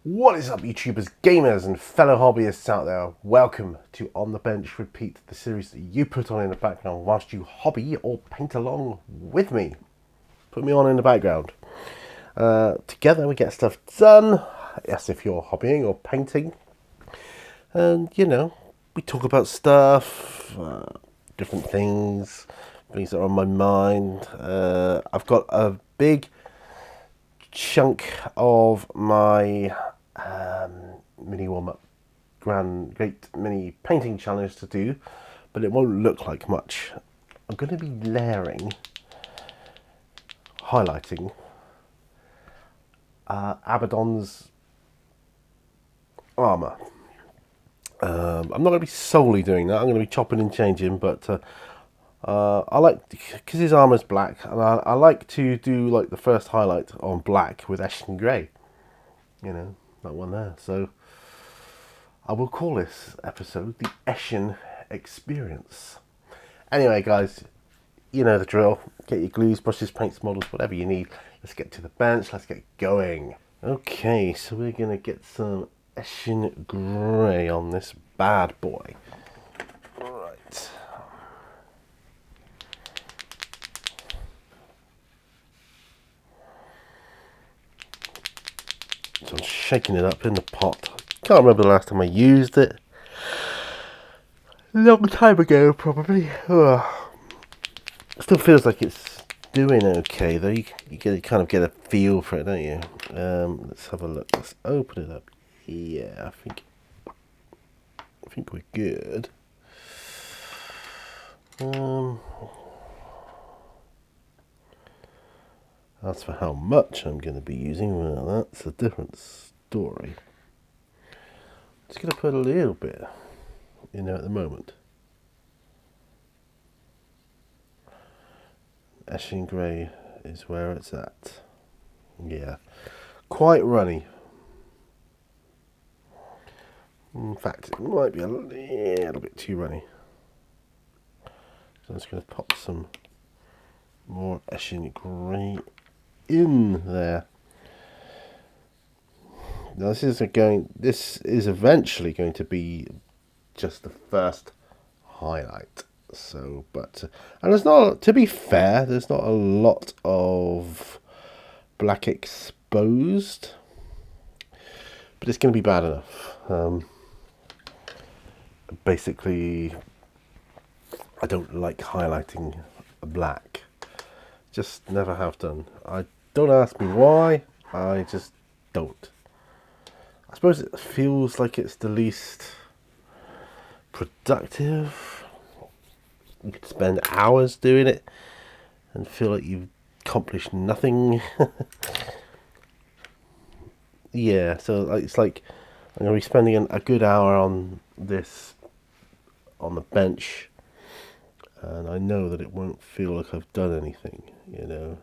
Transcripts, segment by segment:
What is up, YouTubers, gamers, and fellow hobbyists out there? Welcome to On the Bench Repeat, the series that you put on in the background whilst you hobby or paint along with me. Put me on in the background. Together we get stuff done, as if you're hobbying or painting. And, you know, we talk about stuff, different things that are on my mind. I've got a big chunk of my mini warm-up great mini painting challenge to do, but it won't look like much. I'm going to be highlighting Abaddon's armour. I'm not going to be solely doing that. I'm going to be chopping and changing, but I like, because his armour's black, and I like to do like the first highlight on black with Eshin grey. You know, that one there. So I will call this episode the Eshin Experience. Anyway, guys, you know the drill. Get your glues, brushes, paints, models, whatever you need. Let's get to the bench. Let's get going. Okay, so we're going to get some Eshin grey on this bad boy. Right. So I'm shaking it up in the pot. Can't remember the last time I used it. A long time ago, probably. Ugh. Still feels like it's doing okay, though. You kind of get a feel for it, don't you? Let's have a look. Let's open it up. Yeah, I think we're good. As for how much I'm going to be using, well, that's a different story. Just going to put a little bit in there at the moment. Eshin grey is where it's at. Yeah, quite runny. In fact, it might be a little bit too runny. So I'm just going to pop some more Eshin grey in there. Now this is eventually going to be just the first highlight. So, and there's not, to be fair, there's not a lot of black exposed, but it's going to be bad enough. Basically, I don't like highlighting black. Just never have done. Don't ask me why. I just don't. I suppose it feels like it's the least productive. You could spend hours doing it and feel like you've accomplished nothing. Yeah, so it's like I'm going to be spending a good hour on this on the bench, and I know that it won't feel like I've done anything, you know.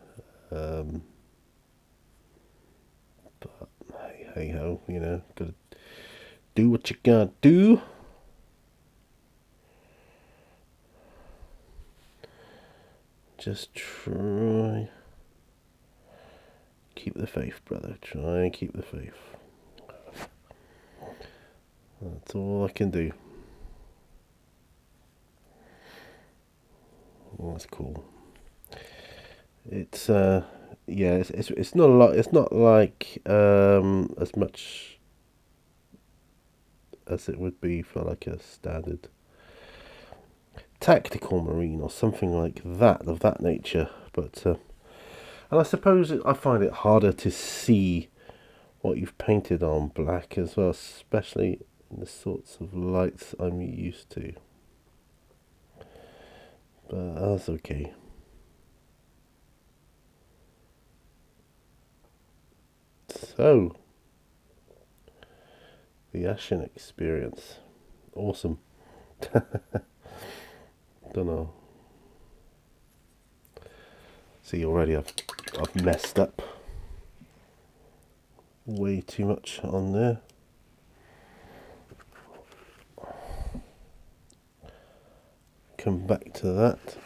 But hey ho, you know, gotta do what you gotta do. Just try keep the faith, brother. Try and keep the faith. That's all I can do. Well, that's cool. It's yeah, it's not a lot. It's not like as much as it would be for like a standard tactical marine or something like that, of that nature. But and I suppose I find it harder to see what you've painted on black as well, especially in the sorts of lights I'm used to. But that's okay. So, the Eshin Experience. Awesome. Don't know. See, already I've messed up way too much on there. Come back to that.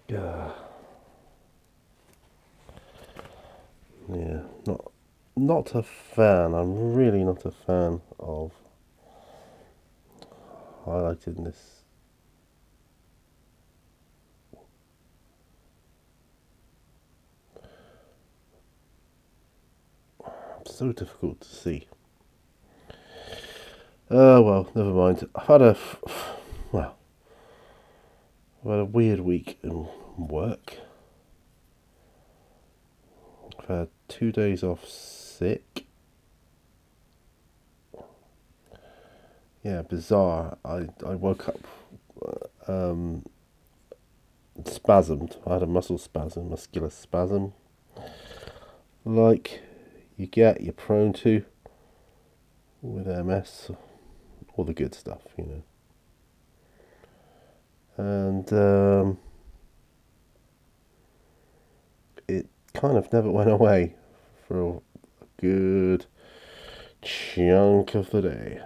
Yeah, not a fan. I'm really not a fan of highlighting this. So difficult to see. Well, never mind. I've had a weird week in work. I've had 2 days off sick. Yeah, bizarre. I woke up spasmed. I had a muscular spasm, like you're prone to with MS, all the good stuff, And it kind of never went away for a good chunk of the day.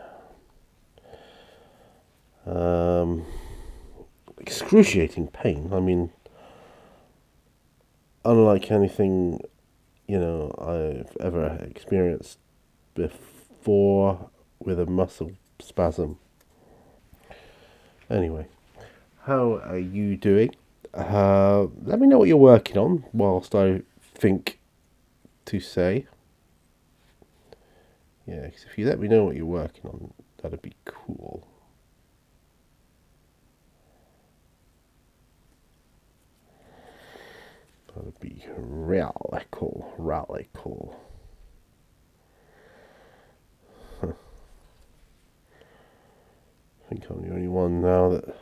Excruciating pain. I mean, unlike anything, I've ever experienced before with a muscle spasm. Anyway, how are you doing? Let me know what you're working on whilst I think to say. Yeah, because if you let me know what you're working on, that'd be cool. That'd be really cool. Really cool. I think I'm the only one now that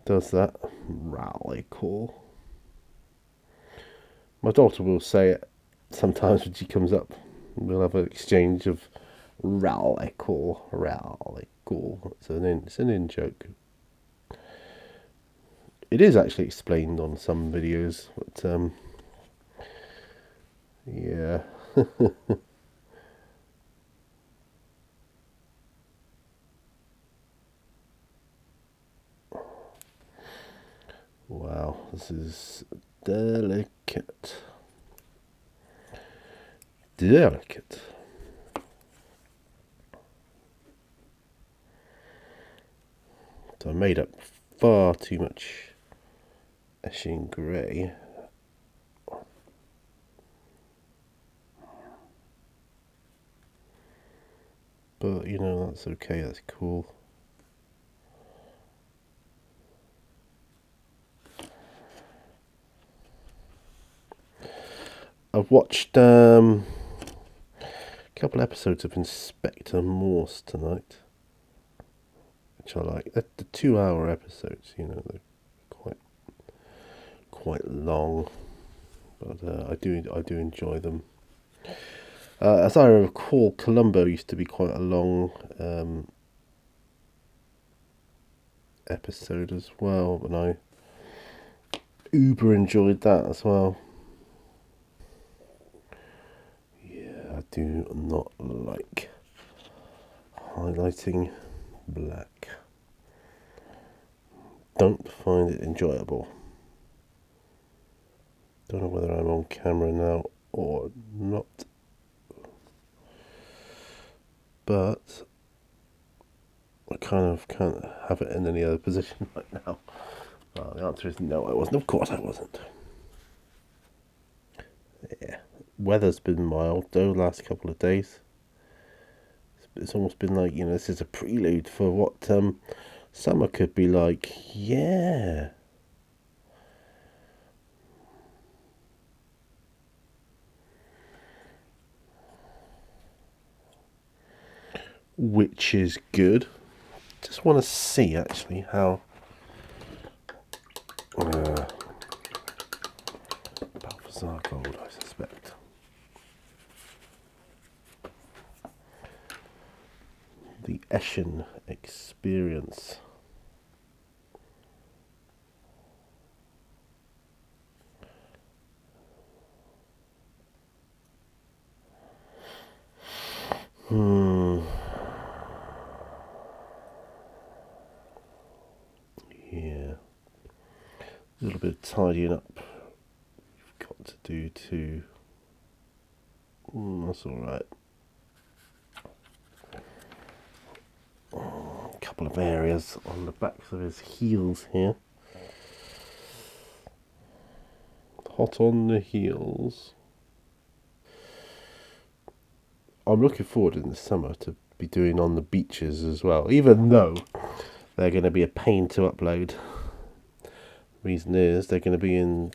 does that. Really cool. My daughter will say it sometimes when she comes up. We'll have an exchange of really cool, really cool. It's an in joke. It is actually explained on some videos, but yeah. Wow, this is delicate. Delicate. So I made up far too much Eshin grey. But that's okay, that's cool. I've watched a couple episodes of Inspector Morse tonight, which I like. The 2 hour episodes, they're quite long, but I do enjoy them. As I recall, Columbo used to be quite a long episode as well, and I uber enjoyed that as well. Yeah, I do not like highlighting black. Don't find it enjoyable. Don't know whether I'm on camera now or not, but I kind of can't have it in any other position right now. Well, the answer is no, I wasn't. Of course I wasn't. Yeah. Weather's been mild though last couple of days. It's almost been like, this is a prelude for what summer could be like. Yeah. Which is good. Just want to see actually how Balthazar Gold, I suspect. The Eshin experience. Yeah. A little bit of tidying up you've got to do too. That's alright. A couple of areas on the backs of his heels here. Hot on the heels. I'm looking forward in the summer to be doing on the beaches as well, even though they're going to be a pain to upload. Reason is they're going to be in,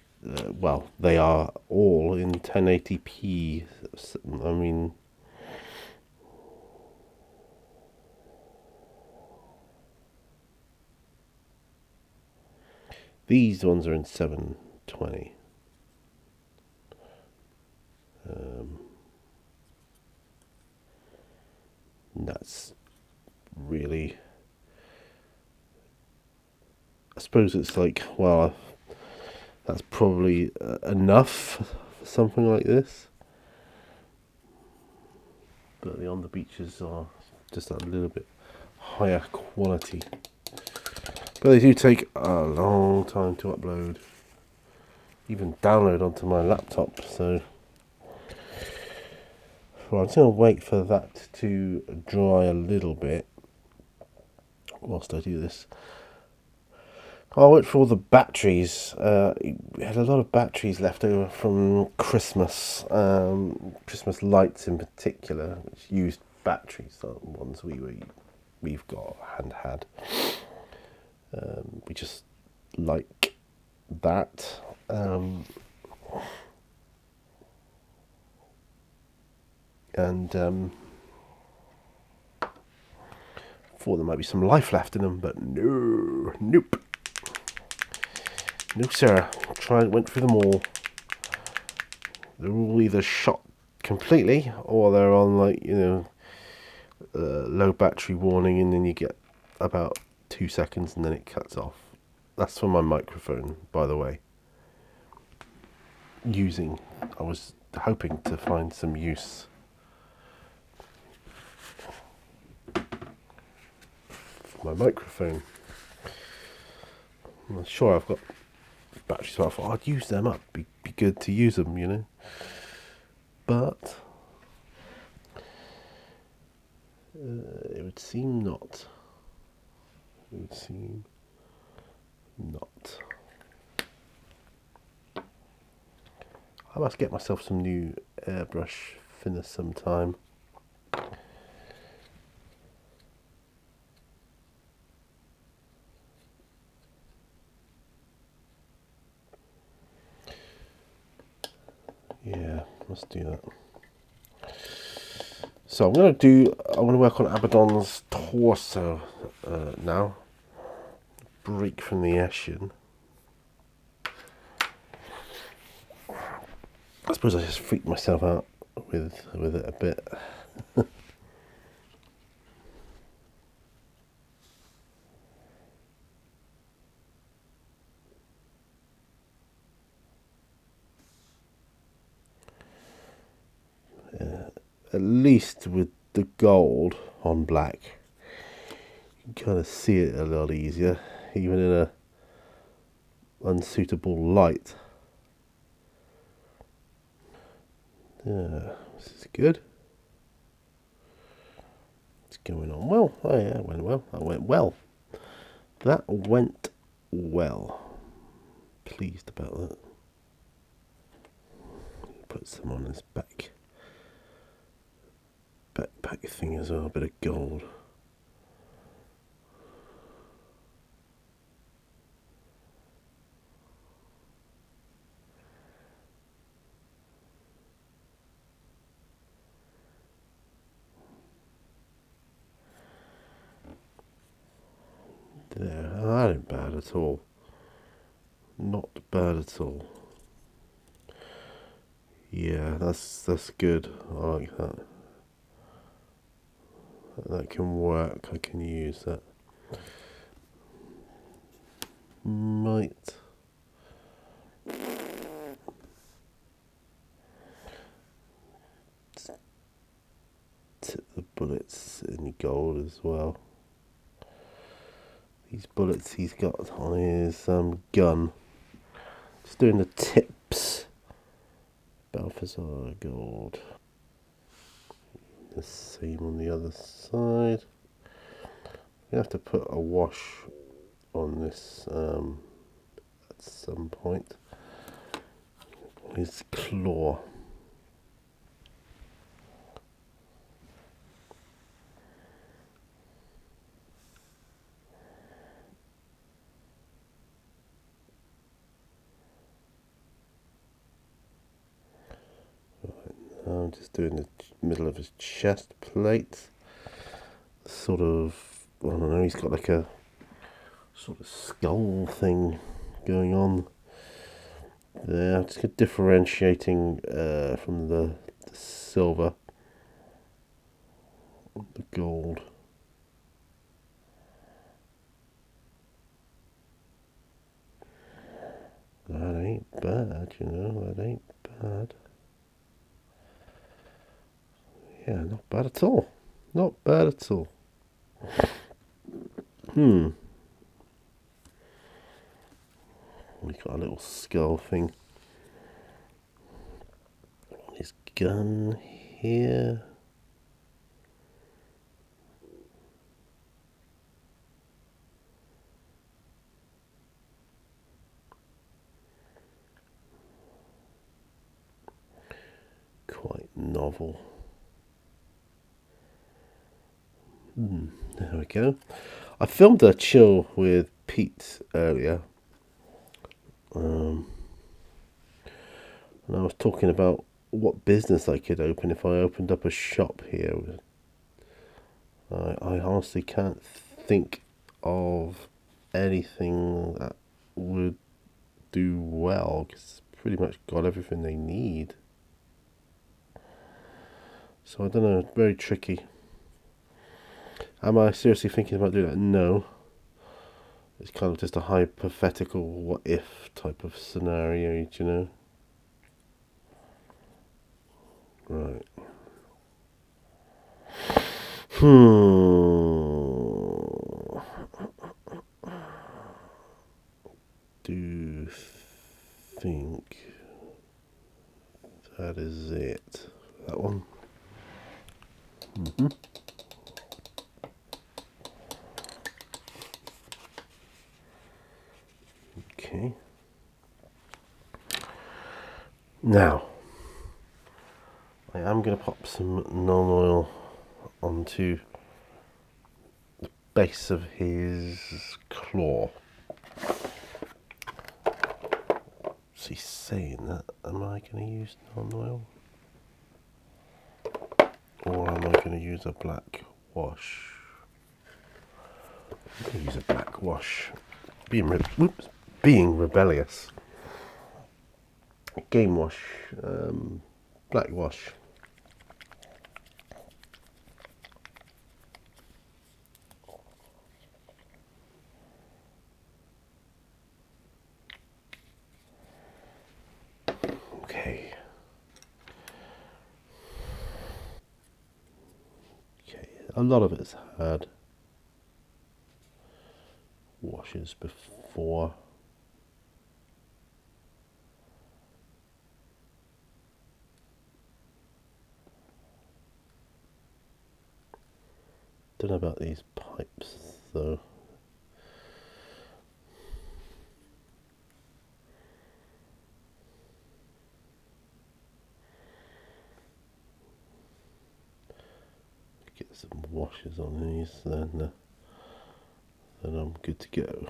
well, they are all in 1080p. I mean, these ones are in 720. That's really, I suppose it's like, well, that's probably enough for something like this. But the on the beaches are just a little bit higher quality. But they do take a long time to upload, even download onto my laptop. So, well, I'm just going to wait for that to dry a little bit whilst I do this. I'll wait for all the batteries. We had a lot of batteries left over from Christmas, Christmas lights in particular, which used batteries, the ones we've got and had. We just like that. Thought there might be some life left in them, but nope. No, sir. Went through them all. They're all either shot completely, or they're on, like, low battery warning, and then you get about 2 seconds and then it cuts off. That's for my microphone, by the way. I was hoping to find some use for my microphone. I'm not sure I've got batteries, so I thought I'd use them up. Be good to use them, But it would seem not. I must get myself some new airbrush thinners sometime. Yeah, must do that. So I'm going to work on Abaddon's torso now. Break from the Eshin. I suppose I just freaked myself out with it a bit. At least with the gold on black, you can kind of see it a lot easier, even in a unsuitable light. Yeah, this is good. It's going on well. Oh yeah, it went well. That went well. That went well. Pleased about that. Put some on his backpack thing as well, a bit of gold. There, that ain't bad at all. Not bad at all. Yeah, that's good. I like that. That can work. I can use that. Might tip the bullets in gold as well. These bullets he's got on his gun. Just doing the tips. Balthazar gold. The same on the other side. We have to put a wash on this at some point. His claw. I'm just doing the middle of his chest plate. Sort of, I don't know, he's got like a sort of skull thing going on there. Just differentiating from the silver, the gold. That ain't bad, you know, that ain't bad. Yeah, not bad at all. Not bad at all. We got a little skull thing on his gun here. Quite novel. There we go. I filmed a chill with Pete earlier. And I was talking about what business I could open if I opened up a shop here. I honestly can't think of anything that would do well, because it's pretty much got everything they need. So I don't know, very tricky. Am I seriously thinking about doing that? No. It's kind of just a hypothetical what if type of scenario, you know? Right. Do think that is it. That one. Okay. Now, I am going to pop some non-oil onto the base of his claw. Is he saying that? Am I going to use non-oil? Or am I going to use a black wash? I'm going to use a black wash. Being rebellious. Game wash. Black wash. Okay. A lot of it's had washes before. Don't know about these pipes though. Get some washes on these, then I'm good to go.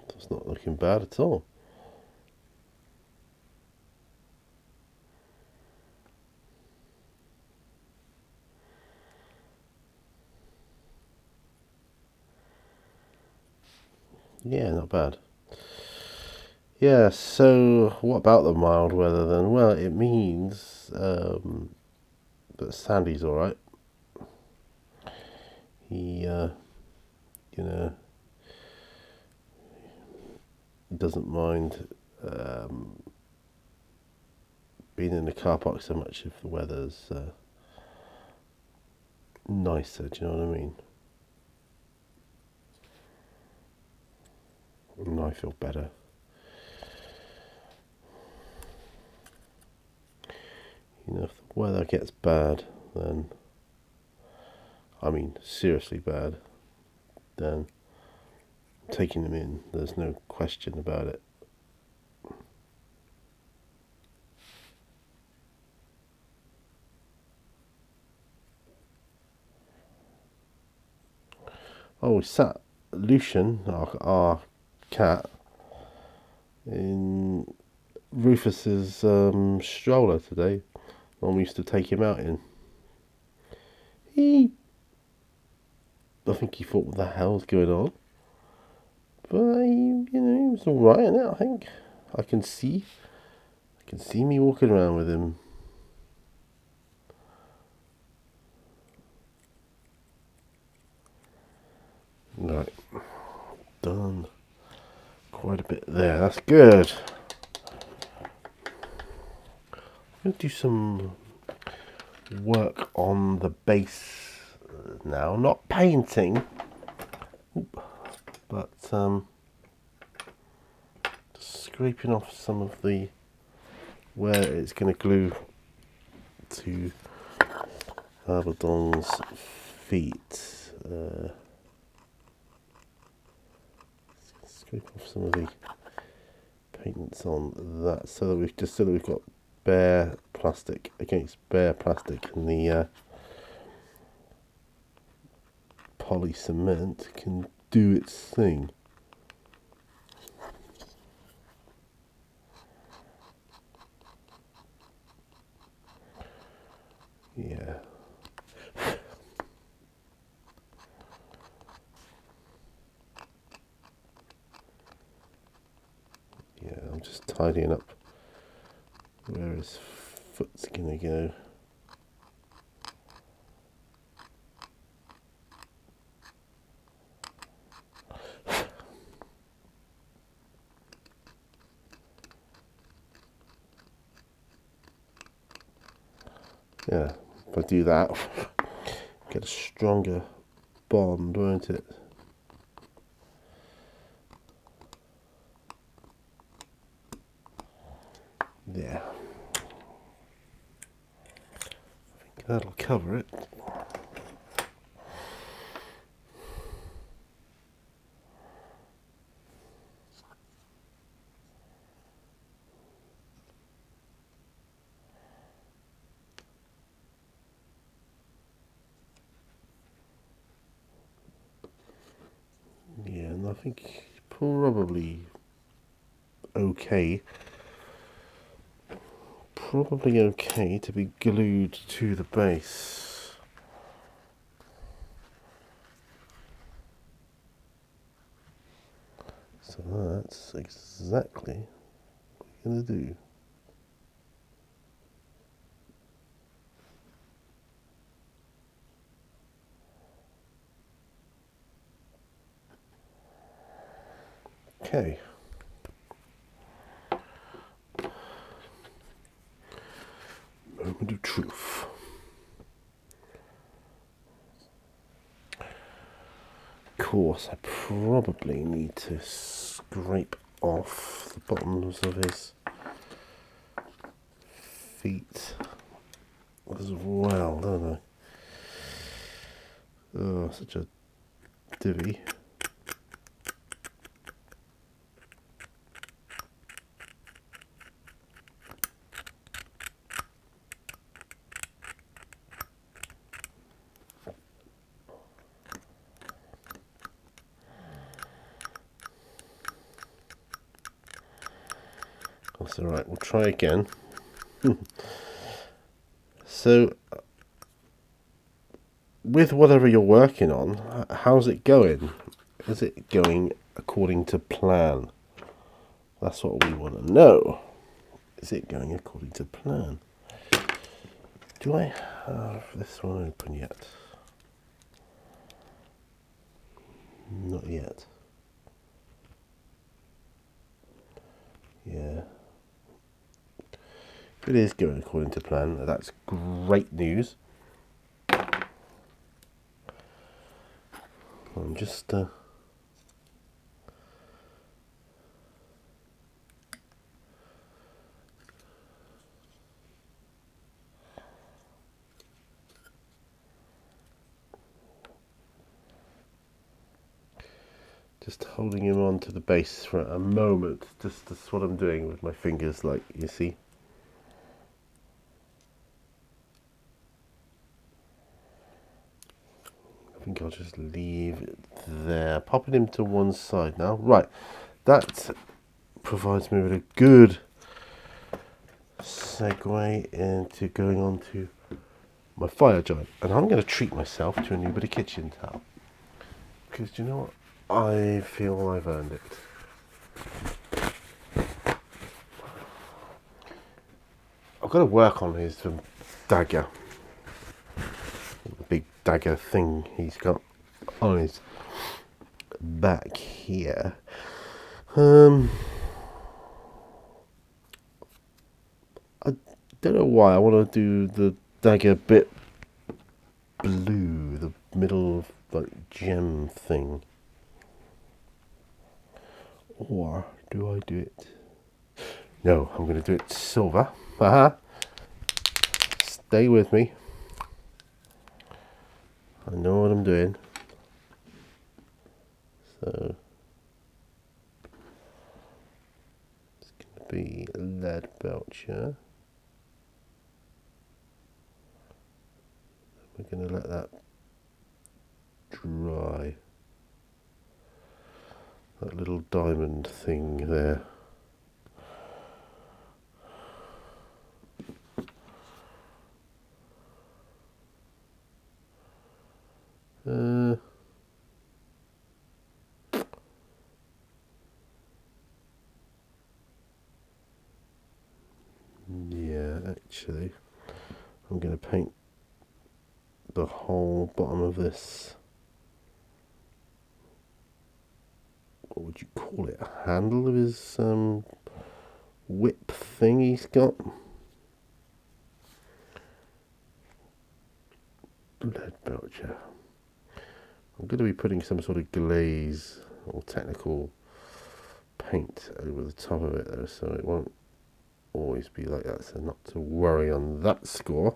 That's not looking bad at all. Yeah, not bad. Yeah, so what about the mild weather then? Well, it means that Sandy's alright. He, doesn't mind being in the car park so much if the weather's nicer, do you know what I mean? And I feel better. You know, if the weather gets bad, then, I mean, seriously bad, then taking them in, there's no question about it. Oh, we sat Lucian, our cat, in Rufus's stroller today. Mum used to take him out in. I think he thought, what the hell's going on? But he was all right in it. I think I can see me walking around with him. Right, done quite a bit there. That's good. I'm going to do some work on the base now. Not painting, but scraping off some of the where it's going to glue to Abaddon's feet. Scrape off some of the paints on that, so that we've got bare plastic against bare plastic, and the poly cement can do its thing. Yeah. Yeah, I'm just tidying up where his foot's gonna go. Yeah, if I do that, get a stronger bond, won't it? Yeah. I think that'll cover it. Yeah, and I think probably okay. Probably okay to be glued to the base. So that's exactly what we're going to do. Okay. Moment of truth. Of course, I probably need to scrape off the bottoms of his feet as well, don't I? Oh, such a divvy. That's alright, we'll try again. So, with whatever you're working on, how's it going? Is it going according to plan? That's what we want to know. Is it going according to plan? Do I have this one open yet? Not yet. Yeah. It is going according to plan. That's great news. I'm just holding him onto the base for a moment. Just that's what I'm doing with my fingers, like you see. I think I'll just leave it there. Popping him to one side now. Right, that provides me with a good segue into going on to my fire giant. And I'm going to treat myself to a new bit of kitchen towel. Because do you know what? I feel I've earned it. I've got to work on his dagger. The big dagger thing he's got on his back here. I don't know why I want to do the dagger bit blue, the middle like gem thing. Or do I do it? No, I'm going to do it silver. Stay with me. I know what I'm doing. So it's going to be lead belcher. We're going to let that dry. That little diamond thing there. Yeah, actually, I'm going to paint the whole bottom of this. What would you call it? A handle of his whip thing he's got. Lead belcher. I'm going to be putting some sort of glaze or technical paint over the top of it though, so it won't always be like that, so not to worry on that score.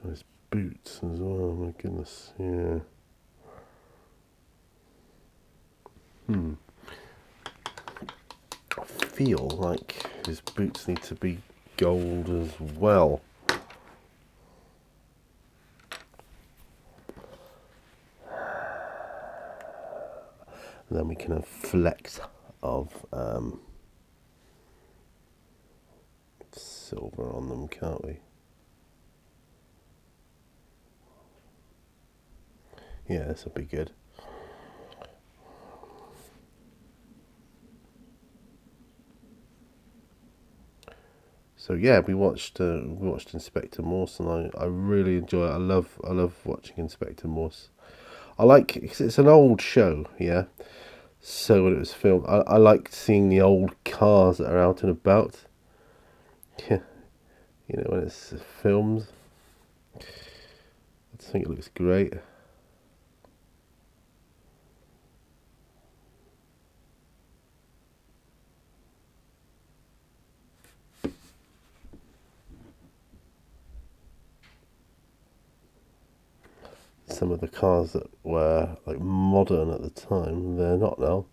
His boots as well, my goodness, yeah. I feel like his boots need to be gold as well. And then we can have flecks of silver on them, can't we? Yeah, this will be good. So yeah, we watched Inspector Morse, and I really enjoy it. I love watching Inspector Morse. I like, because it's an old show, yeah. So when it was filmed, I liked seeing the old cars that are out and about. Yeah, you know, when it's filmed, I think it looks great. Some of the cars that were like modern at the time, they're not now.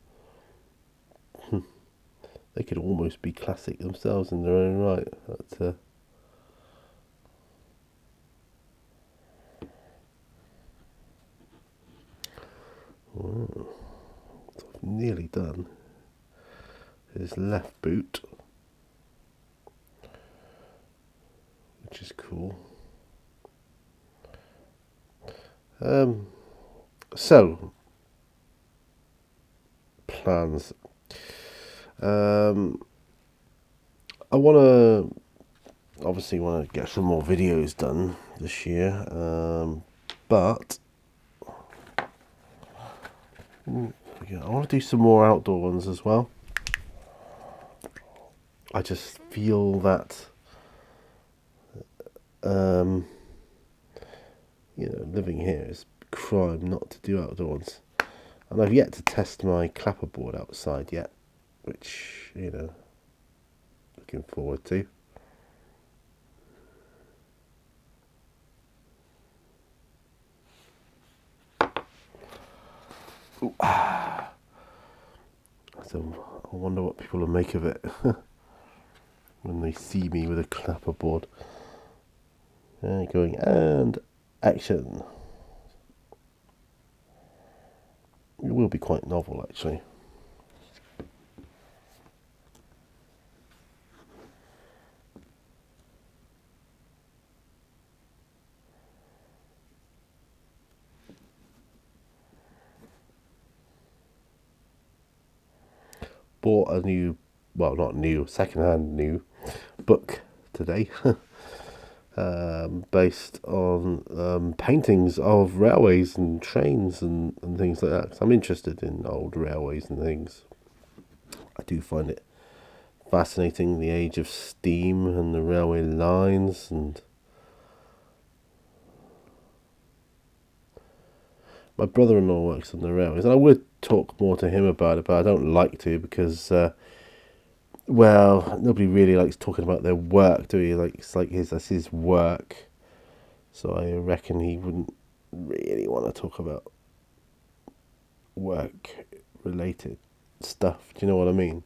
They could almost be classic themselves in their own right. But, what I've nearly done is left boot, which is cool. So plans. I obviously want to get some more videos done this year, but I want to do some more outdoor ones as well. I just feel that, living here is crime not to do outdoor ones. And I've yet to test my clapperboard outside yet, which, looking forward to. So I wonder what people will make of it when they see me with a clapperboard. Going, and action. It will be quite novel, actually. Bought a new, well, not new, second-hand new book today, based on paintings of railways and trains and things like that. 'Cause I'm interested in old railways and things. I do find it fascinating, the age of steam and the railway lines, and my brother-in-law works on the railways, and I would talk more to him about it, but I don't like to because, nobody really likes talking about their work, do you? That's his work, so I reckon he wouldn't really want to talk about work-related stuff. Do you know what I mean?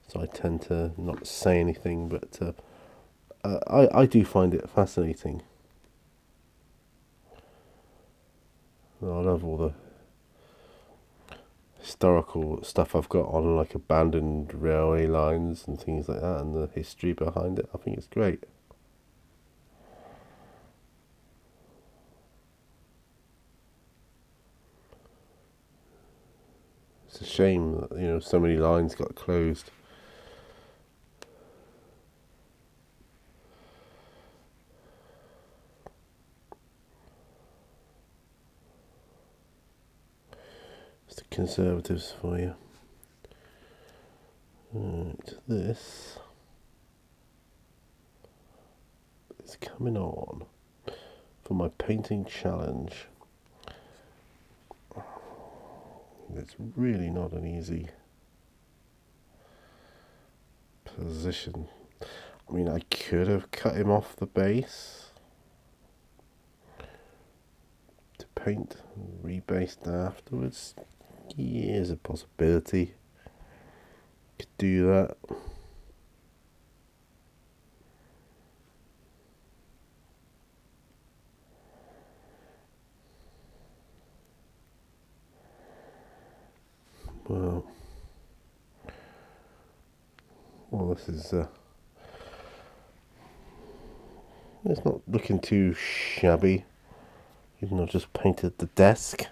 So I tend to not say anything, but I do find it fascinating. I love all the historical stuff I've got on, like abandoned railway lines and things like that, and the history behind it. I think it's great. It's a shame that so many lines got closed. It's the Conservatives for you. Right, this is coming on for my painting challenge. It's really not an easy position. I mean, I could have cut him off the base to paint and rebased afterwards. Here's a possibility. Could do that. Well, this is it's not looking too shabby, even though I just painted the desk.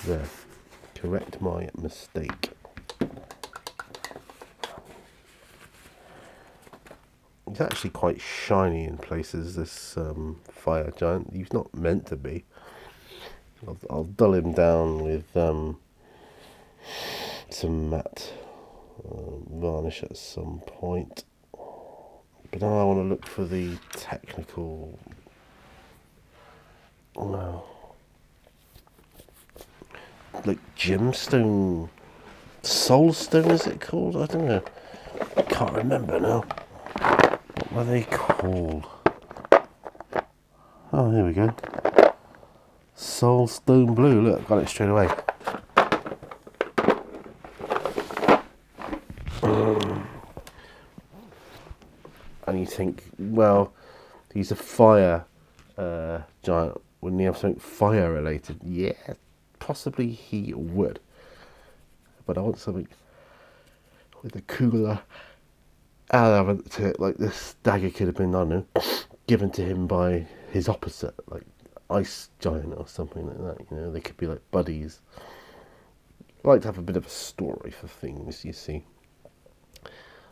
There, correct my mistake. It's actually quite shiny in places, this fire giant. He's not meant to be. I'll dull him down with some matte varnish at some point. But now I want to look for the technical... like gemstone, soulstone is it called? I don't know. I can't remember now. What were they called? Oh, here we go. Soulstone blue. Look, got it straight away. And you think, well, he's a fire giant. Wouldn't he have something fire related? Yeah, possibly he would. But I want something with a cooler element to it. Like this dagger could have been, I don't know, given to him by his opposite, like ice giant or something like that. They could be like buddies. I like to have a bit of a story for things, you see.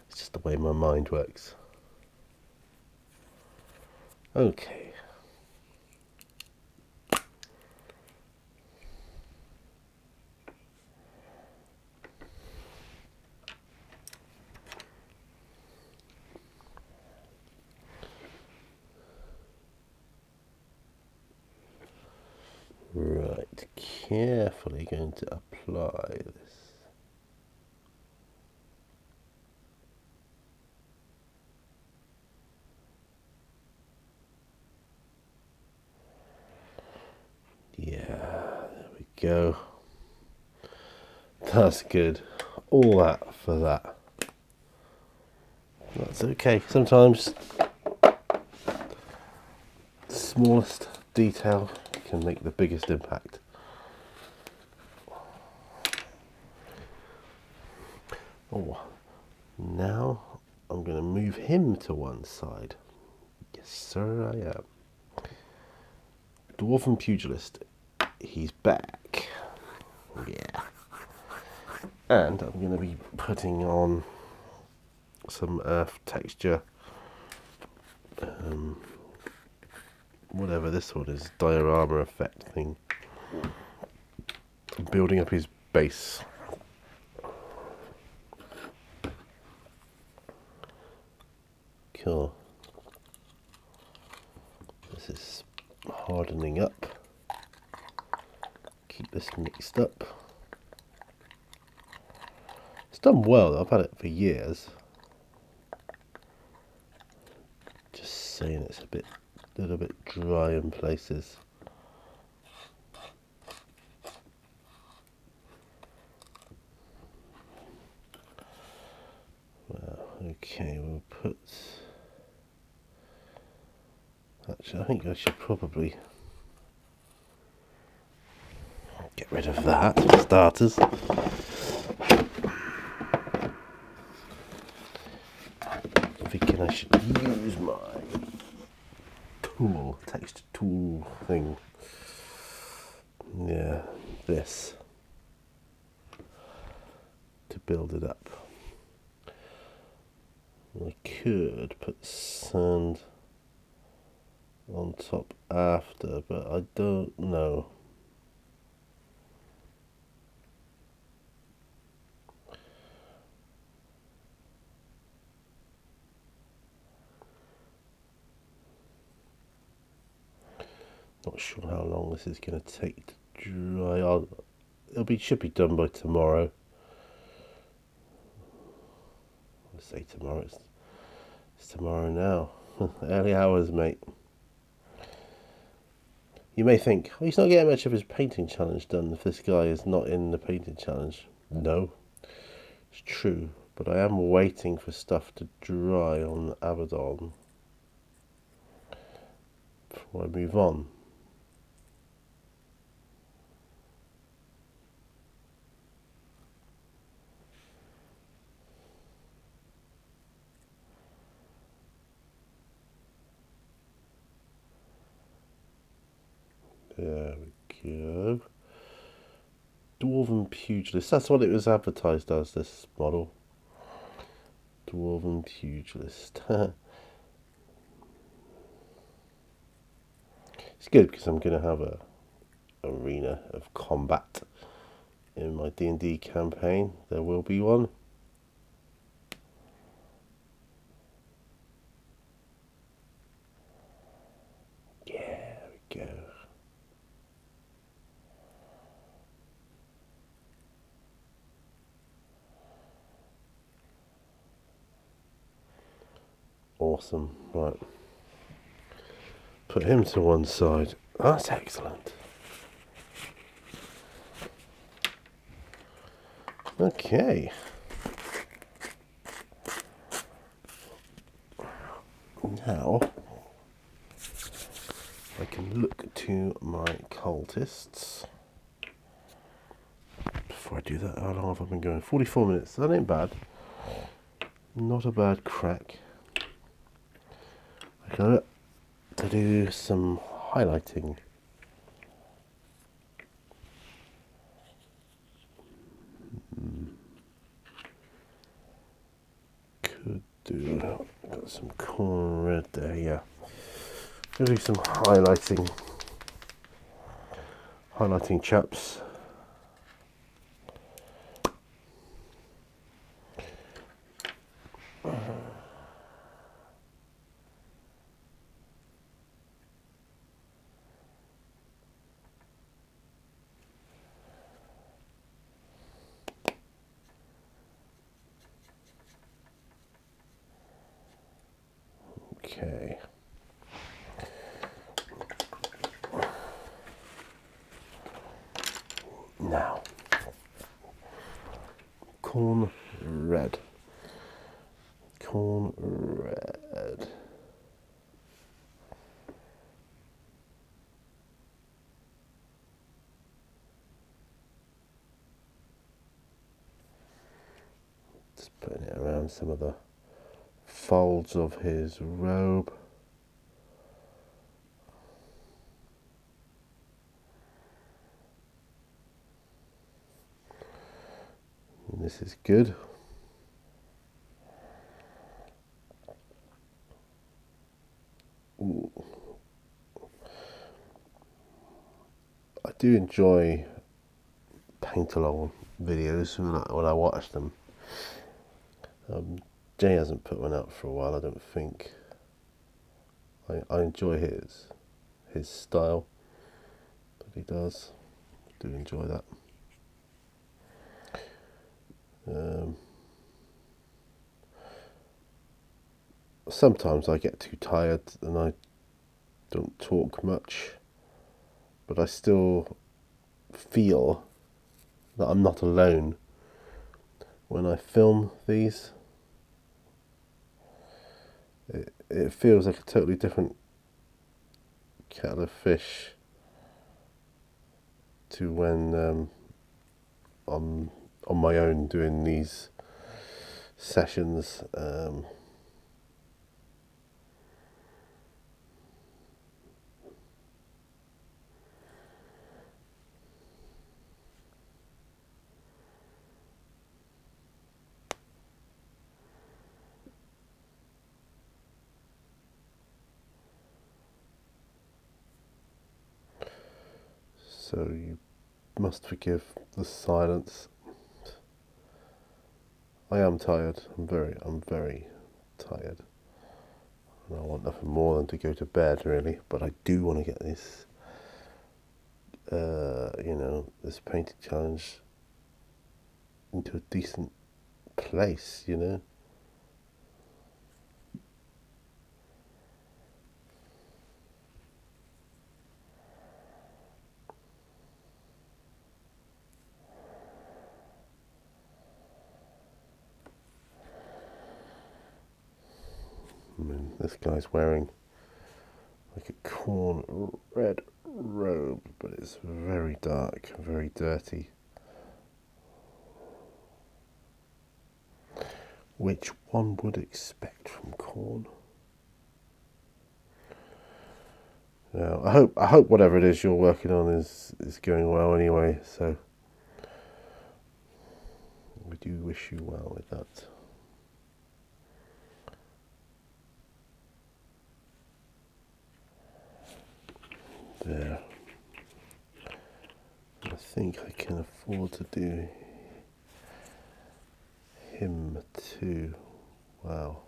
It's just the way my mind works. Okay. Right, carefully going to apply this. Yeah, there we go. That's good. All that for that. That's okay. Sometimes the smallest detail can make the biggest impact. Oh, now I'm going to move him to one side. Yes, sir, I am. Dwarven Pugilist. He's back. Yeah. And I'm going to be putting on some earth texture. Whatever this one is, diorama effect thing. Building up his base. Cool. This is hardening up. Keep this mixed up. It's done well though. I've had it for years. Just saying it's a little bit dry in places. Well, okay, we'll put. Actually, I think I should probably get rid of that for starters. I'm thinking I should use my texture tool thing. Yeah, this to build it up. I could put sand on top after, but I don't know. Not sure how long this is going to take to dry. Should be done by tomorrow. I say tomorrow. It's tomorrow now. Early hours, mate. You may think, oh, he's not getting much of his painting challenge done if this guy is not in the painting challenge. No, it's true, but I am waiting for stuff to dry on Abaddon before I move on. There we go. Dwarven Pugilist. That's what it was advertised as, this model. Dwarven Pugilist. It's good because I'm going to have a arena of combat in my D&D campaign. There will be one. Yeah, there we go. Awesome. Right. Put him to one side. That's excellent. Okay. Now I can look to my cultists. Before I do that, how long have I been going? 44 minutes. That ain't bad. Not a bad crack. I got to do some highlighting. Could do. Got some corn red there, yeah. do some highlighting chaps. Okay. Now, corn red. Corn red. Just putting it around some of the folds of his robe. And this is good. Ooh. I do enjoy paint along videos when I watch them. Jay hasn't put one out for a while, I don't think. I enjoy his style that he does. I do enjoy that. Sometimes I get too tired and I don't talk much, but I still feel that I'm not alone when I film these. It feels like a totally different kettle of fish to when I'm on my own doing these sessions. So you must forgive the silence. I am tired. I'm very tired. And I want nothing more than to go to bed, really. But I do want to get this, this painting challenge into a decent place, I mean, this guy's wearing like a corn red robe, but it's very dark, very dirty. Which one would expect from corn? Now, I hope whatever it is you're working on is going well anyway. So we do wish you well with that. There. I think I can afford to do him too. Wow.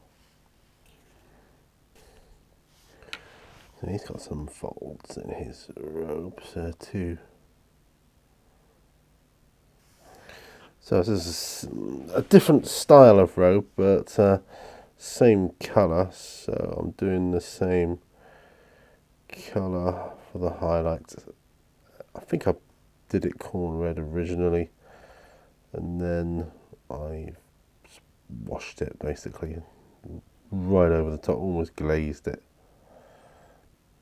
So he's got some folds in his robes there too. So this is a different style of robe, but same colour. So I'm doing the same colour for the highlights. I think I did it corn red originally, and then I washed it basically right over the top, almost glazed it.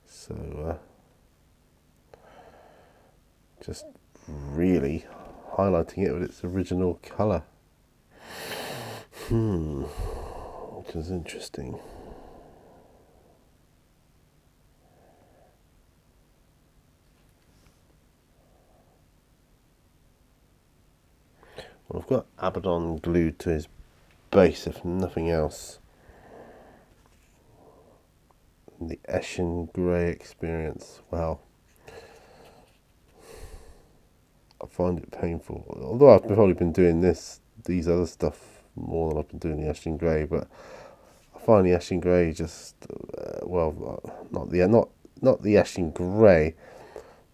So just really highlighting it with its original colour, which is interesting. Well, I've got Abaddon glued to his base, if nothing else. the Eshin grey experience. Well, I find it painful. Although I've probably been doing these other stuff more than I've been doing the Eshin grey, but I find the Eshin grey just not the Eshin grey,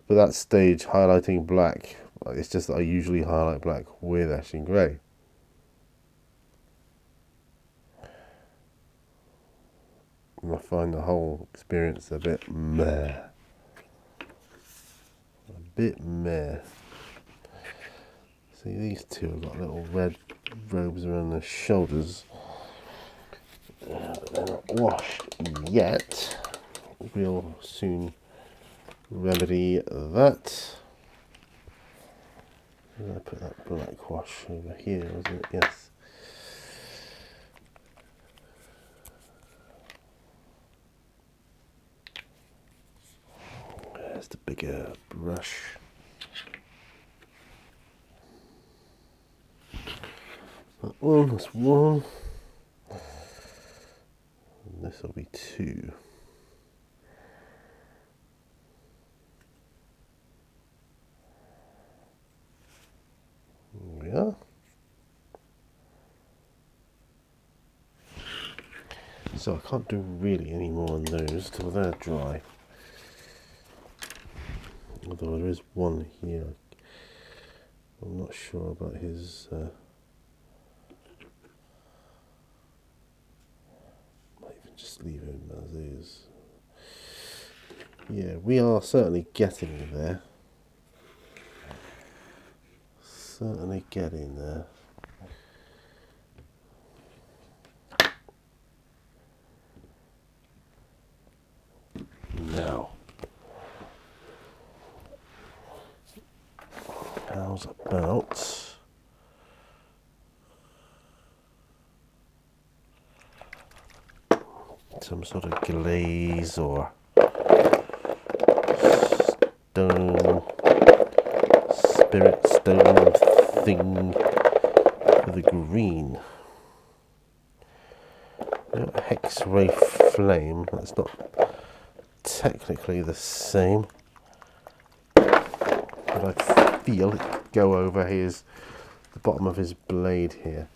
but that stage highlighting black. It's just that I usually highlight black with Eshin grey. And I find the whole experience a bit meh. See, these two have got little red robes around their shoulders. But they're not washed yet. We'll soon remedy that. I'm going to put that black wash over here, wasn't it? Yes. There's the bigger brush. That's one. And this will be two. There we are. So I can't do really any more on those till they're dry. Although there is one here. I'm not sure about his... might even just leave him as is. Yeah, we are certainly getting there. Certainly getting there. Now, how's about some sort of glaze or spirit stone thing for the green? Hex ray flame, that's not technically the same, but I feel it go over the bottom of his blade here.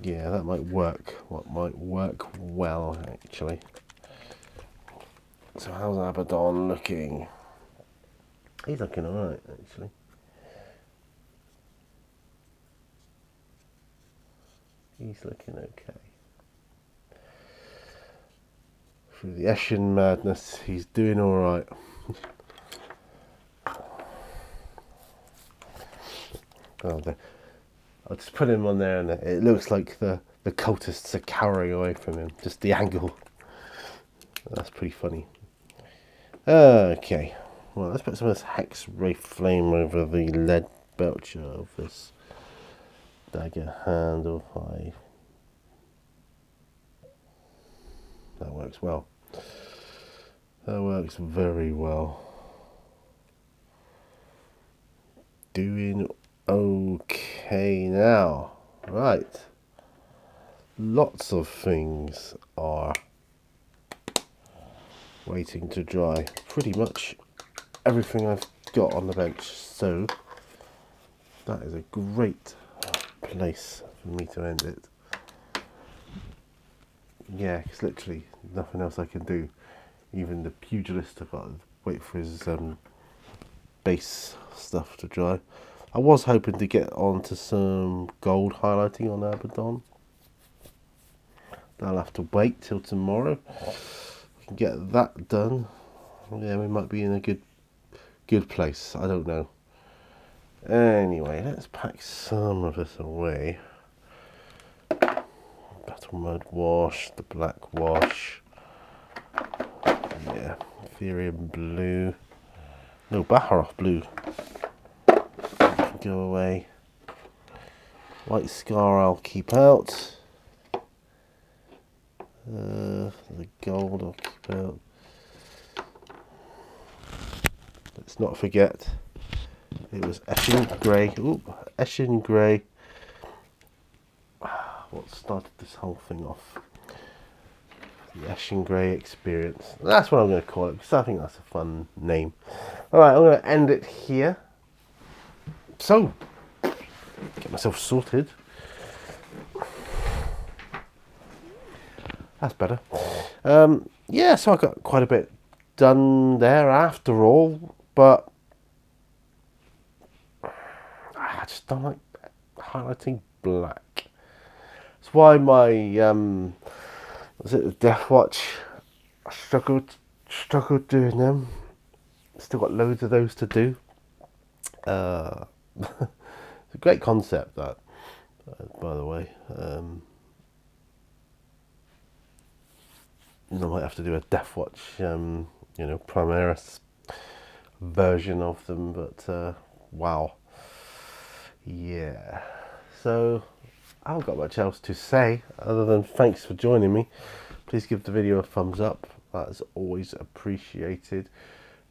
Yeah, that might work. What might work well, actually. So how's Abaddon looking? He's looking alright, actually. He's looking okay. Through the Eshin madness, he's doing alright. I'll just put him on there and it looks like the cultists are cowering away from him. Just the angle. That's pretty funny. Okay. Well, let's put some of this hex ray flame over the lead belcher of this dagger handle. That works well. That works very well. Doing okay now. Right. Lots of things are waiting to dry. Pretty much everything I've got on the bench. So that is a great place for me to end it. Yeah, because literally nothing else I can do. Even the pugilist, I've got to wait for his base stuff to dry. I was hoping to get onto some gold highlighting on Abaddon. I'll have to wait till tomorrow. We can get that done. Yeah, we might be in a good place. I don't know. Anyway, let's pack some of this away. Battle mode wash, the black wash. Yeah, Ethereum blue. No, Baharoth blue. Go away. White Scar I'll keep out. The gold I'll keep out. Let's not forget it was Eshin grey. Ooh, Eshin grey. What started this whole thing off? The Eshin Grey Experience. That's what I'm going to call it, because I think that's a fun name. Alright, I'm going to end it here. So, get myself sorted. That's better. Yeah, so I got quite a bit done there after all, but I just don't like highlighting black. That's why my was it the Death Watch? I struggled doing them. Still got loads of those to do. It's a great concept, that, by the way. I might have to do a Death Watch, Primaris version of them, but wow. Yeah. So, I haven't got much else to say other than thanks for joining me. Please give the video a thumbs up. That is always appreciated.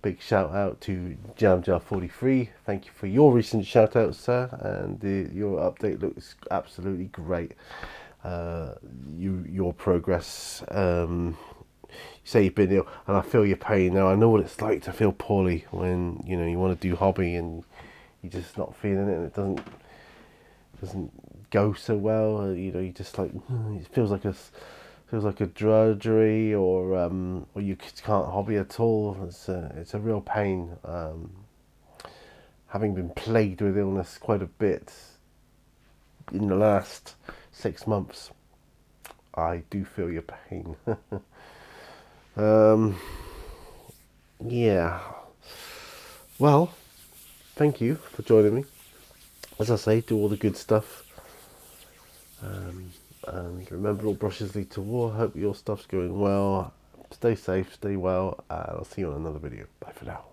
Big shout out to JamJar43. Thank you for your recent shout out, sir, and your update looks absolutely great. Your progress. You say you've been ill, and I feel your pain. Now I know what it's like to feel poorly when you want to do hobby and you're just not feeling it, and it doesn't go so well. You just like it feels like a drudgery, or you can't hobby at all. It's a real pain. Having been plagued with illness quite a bit in the last 6 months, I do feel your pain. Yeah. Well, thank you for joining me. As I say, do all the good stuff. And remember, all brushes lead to war. Hope your stuff's going well. Stay safe, stay well, and I'll see you on another video. Bye for now.